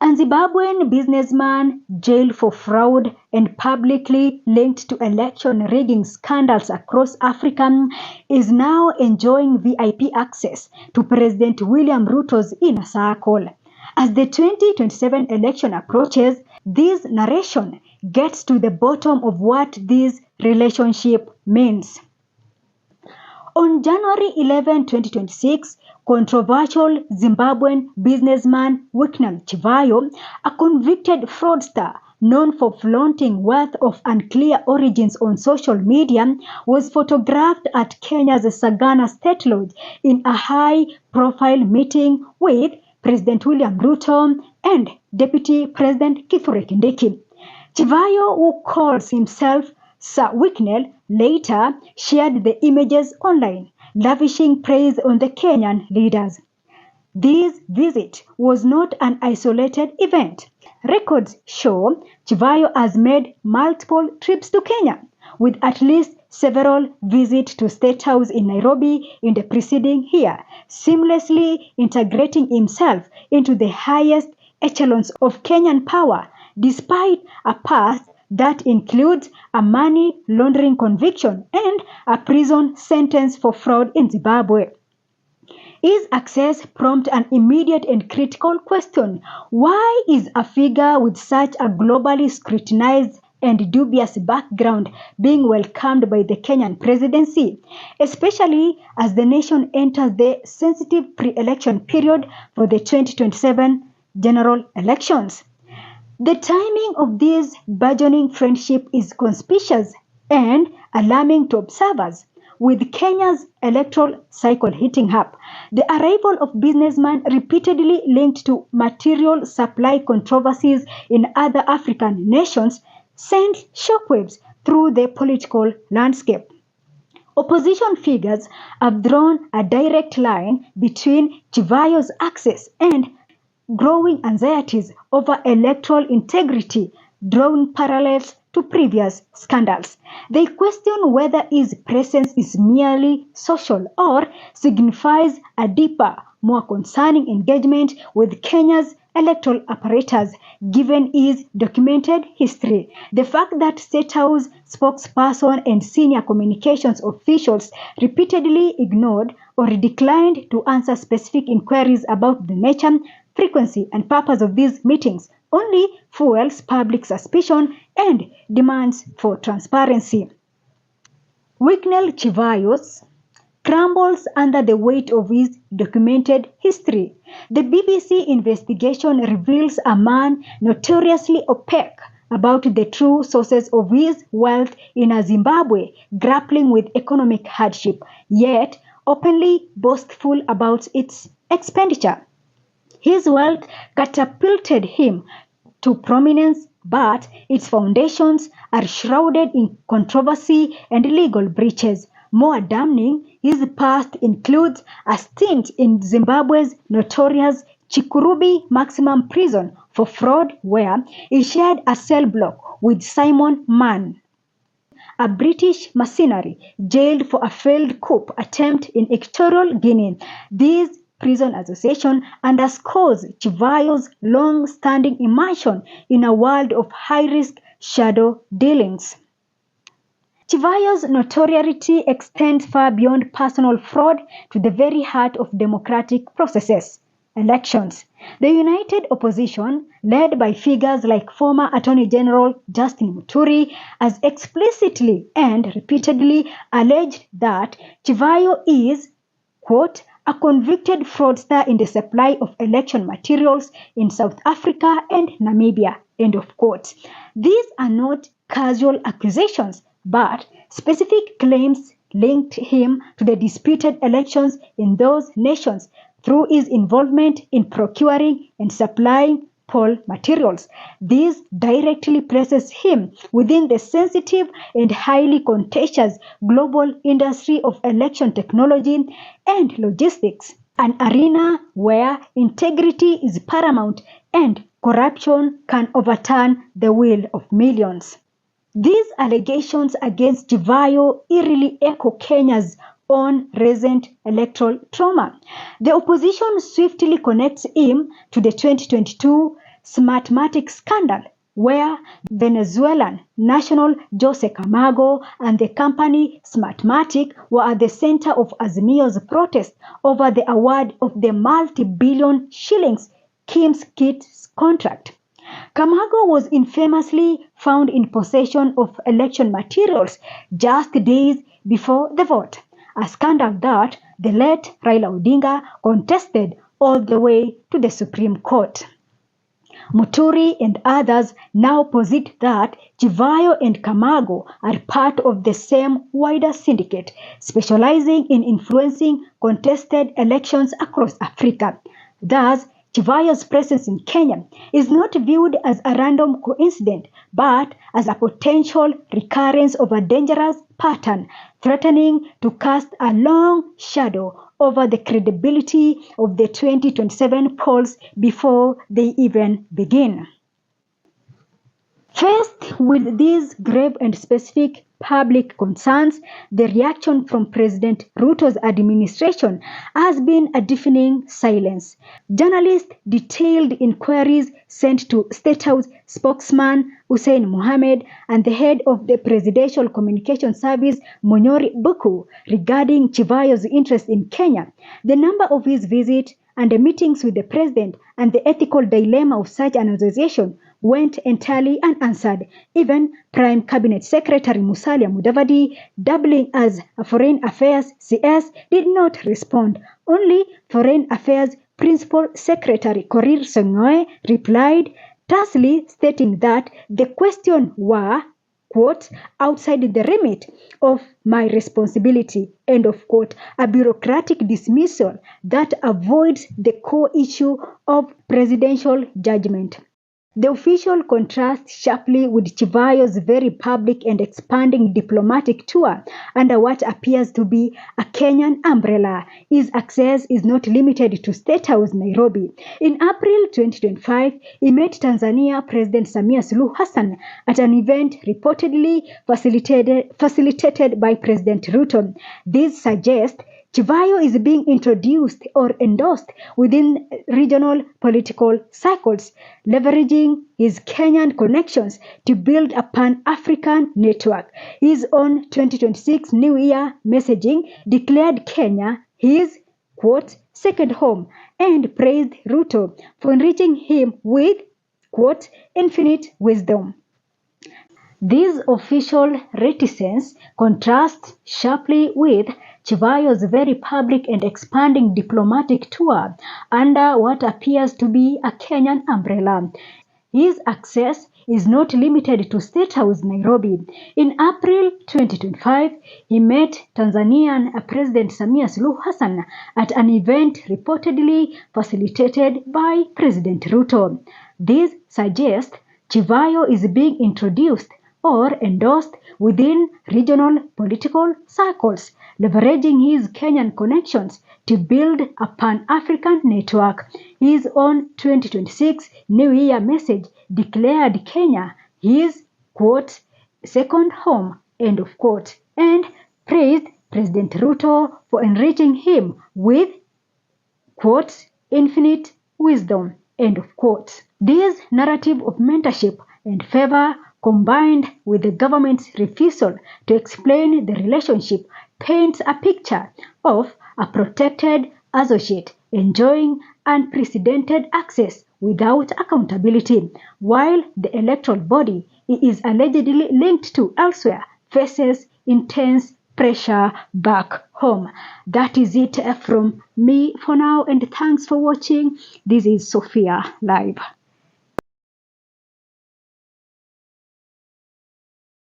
A Zimbabwean businessman jailed for fraud and publicly linked to election rigging scandals across Africa is now enjoying VIP access to President William Ruto's inner circle. As the 2027 election approaches, this narration gets to the bottom of what this relationship means. On January 11, 2026, controversial Zimbabwean businessman Wicknell Chivayo, a convicted fraudster known for flaunting wealth of unclear origins on social media, was photographed at Kenya's Sagana State Lodge in a high-profile meeting with President William Ruto and Deputy President Kithure Kindiki. Chivayo, who calls himself Sir Wicknell, later shared the images online, lavishing praise on the Kenyan leaders. This visit was not an isolated event. Records show Chivayo has made multiple trips to Kenya, with at least several visits to State House in Nairobi in the preceding year, seamlessly integrating himself into the highest echelons of Kenyan power, despite a past that includes a money laundering conviction and a prison sentence for fraud in Zimbabwe. His access prompted an immediate and critical question. Why is a figure with such a globally scrutinized and dubious background being welcomed by the Kenyan presidency, especially as the nation enters the sensitive pre-election period for the 2027 general elections? The timing of this burgeoning friendship is conspicuous and alarming to observers. With Kenya's electoral cycle heating up, the arrival of businessmen repeatedly linked to material supply controversies in other African nations sent shockwaves through the political landscape. Opposition figures have drawn a direct line between Chivayo's access and growing anxieties over electoral integrity, drawing parallels to previous scandals. They question whether his presence is merely social or signifies a deeper, more concerning engagement with Kenya's electoral apparatus, given his documented history. The fact that State House spokesperson and senior communications officials repeatedly ignored or declined to answer specific inquiries about the nature, frequency, and purpose of these meetings only fuels public suspicion and demands for transparency. Wicknell Chivayo crumbles under the weight of his documented history. The BBC investigation reveals a man notoriously opaque about the true sources of his wealth in a Zimbabwe grappling with economic hardship, yet openly boastful about its expenditure. His wealth catapulted him to prominence, but its foundations are shrouded in controversy and legal breaches. More damning, his past includes a stint in Zimbabwe's notorious Chikurubi maximum prison for fraud, where he shared a cell block with Simon Mann, a British mercenary jailed for a failed coup attempt in Equatorial Guinea. This prison association underscores Chivayo's long-standing immersion in a world of high-risk shadow dealings. Chivayo's notoriety extends far beyond personal fraud to the very heart of democratic processes, elections. The united opposition, led by figures like former Attorney General Justin Muturi, has explicitly and repeatedly alleged that Chivayo is, quote, a convicted fraudster in the supply of election materials in South Africa and Namibia, end of quote. These are not casual accusations, but specific claims linked him to the disputed elections in those nations through his involvement in procuring and supplying poll materials. This directly places him within the sensitive and highly contentious global industry of election technology and logistics, an arena where integrity is paramount and corruption can overturn the will of millions. These allegations against Chivayo eerily echo Kenya's own recent electoral trauma. The opposition swiftly connects him to the 2022 Smartmatic scandal, where Venezuelan national Jose Camargo and the company Smartmatic were at the center of Azimio's protest over the award of the multi-billion shillings Kim's Kids contract. Camargo was infamously found in possession of election materials just days before the vote, a scandal that the late Raila Odinga contested all the way to the Supreme Court. Muturi and others now posit that Chivayo and Camargo are part of the same wider syndicate, specializing in influencing contested elections across Africa. Thus, Chivayo's presence in Kenya is not viewed as a random coincidence, but as a potential recurrence of a dangerous pattern, threatening to cast a long shadow over the credibility of the 2027 polls before they even begin. Faced with these grave and specific public concerns, the reaction from President Ruto's administration has been a deafening silence. Journalists detailed inquiries sent to State House spokesman Hussein Mohamed and the head of the Presidential Communication Service Monyori Buku regarding Chivayo's interest in Kenya, the number of his visits and the meetings with the president and the ethical dilemma of such an association went entirely unanswered. Even Prime Cabinet Secretary Musalia Mudavadi, doubling as a Foreign Affairs CS, did not respond. Only Foreign Affairs Principal Secretary Korir Song'oe replied, tersely stating that the question were, quote, outside the remit of my responsibility, end of quote, a bureaucratic dismissal that avoids the core issue of presidential judgment. The official contrasts sharply with Chivayo's very public and expanding diplomatic tour under what appears to be a Kenyan umbrella. His access is not limited to State House, Nairobi. In April 2025, he met Tanzania President Samia Suluhu Hassan at an event reportedly facilitated by President Ruto. This suggests Chivayo is being introduced or endorsed within regional political circles, leveraging his Kenyan connections to build a pan-African network. His own 2026 New Year messaging declared Kenya his, quote, second home, and praised Ruto for enriching him with, quote, infinite wisdom. This official reticence contrasts sharply with Chivayo's very public and expanding diplomatic tour under what appears to be a Kenyan umbrella. His access is not limited to State House, Nairobi. In April 2025, he met Tanzanian President Samia Suluhu Hassan at an event reportedly facilitated by President Ruto. This suggests Chivayo is being introduced or endorsed within regional political circles, leveraging his Kenyan connections to build a pan-African network. His own 2026 New Year message declared Kenya his, quote, second home, end of quote, and praised President Ruto for enriching him with, quote, infinite wisdom, end of quote. This narrative of mentorship and favor, combined with the government's refusal to explain the relationship, paints a picture of a protected associate enjoying unprecedented access without accountability, while the electoral body he is allegedly linked to elsewhere faces intense pressure back home. That is it from me for now, and thanks for watching. This is Sophia Live.